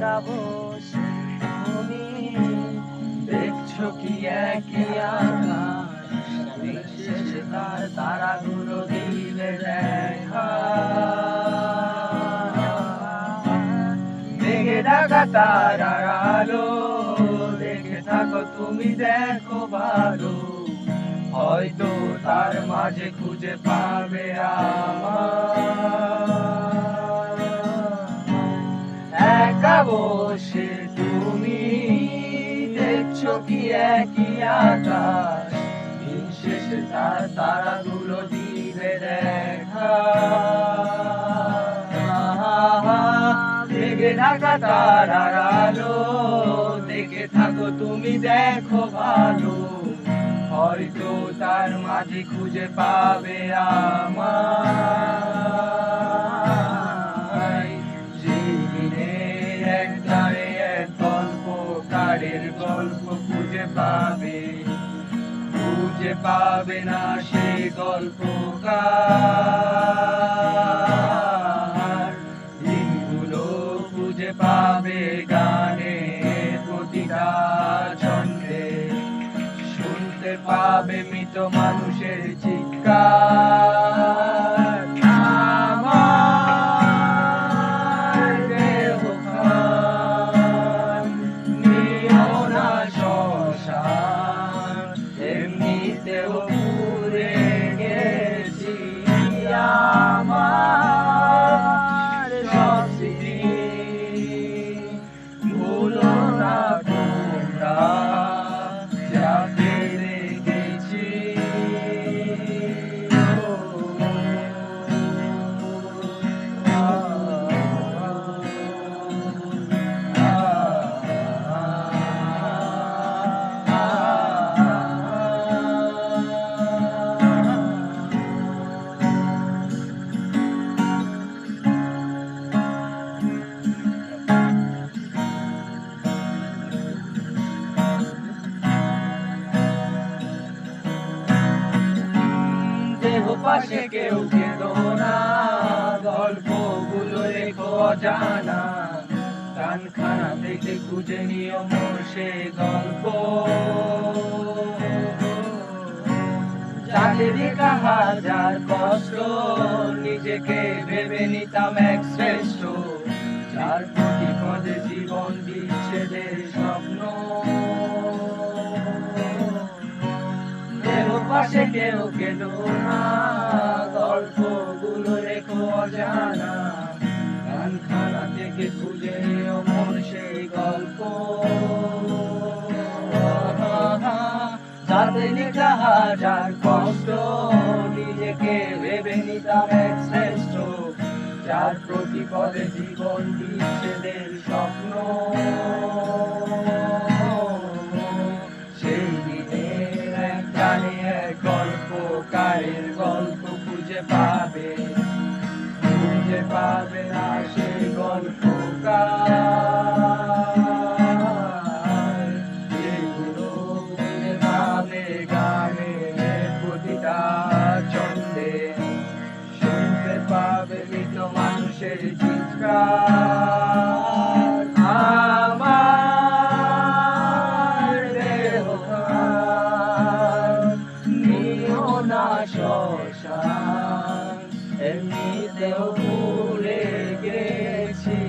একা বসে তুমি দেখছো কি একই আকাশ, দিন শেষে তার তারাগুলো দিলে দেখা। মেঘে ঢাকা তারার আলো দেখে থাকো তুমি, দেখো ভালো, হয়তো তার মাঝে খুঁজে পাবে আমার। একা বসে তুমি দেখছো কি একই আকাশ, দিন শেষে তার তারাগুলো দিবে দেখা। মেঘে ঢাকা তারার আলো দেখে থাকো তুমি, দেখো ভালো, হয়তো তার মাঝে খুঁজে পাবে আমায়। জীবনের এক ধারে এক গল্পকারের গল্প খুঁজে পাবে না সেই গল্পকার। দিনগুলো খুঁজে পাবে গানের প্রতিটা ছন্দে, শুনতে পাবে মৃত মানুষের চিৎকার। আমার দেহখান নিও না শ্মশান, এমনিতেও পুড়ে গেছি। আমার সব স্মৃতি ভুলো না তোমরা, যা ফেলে গেছি। দেহ পাশে কেউ কেঁদো না, গল্পগুলো রেখো অজানা, কানখানা থেকে খুঁজে নিও মোর সে গল্প। চারিদিকে হাজার কষ্ট, নিজেকে ভেবে নিতাম এক শ্রেষ্ঠ, যার প্রতি পদে জীবন বিচ্ছেদের স্বপ্ন। দেহ পাশে কেউ কেঁদো না, গল্পগুলো রেখো অজানা, কানখানা থেকে খুঁজে নিও মোর সেই গল্প। যাতে লেখা হাজার কষ্ট, নিজেকে ভেবে নিতাম এক শ্রেষ্ঠ, যার প্রতি পদে জীবন বিচ্ছেদের স্বপ্ন। সেই দিনের এক গানে এক গল্পকারের গল্প খুঁজে পাবে না সেই গল্পকার। যেগুলো খুঁজে পাবে গানের প্রতিটা ছন্দে, শুনতে পাবে মৃত মানুষের চিৎকার। আমার দেহখান নিও না শ্মশান, এমনিতেও ভুলে গেছি।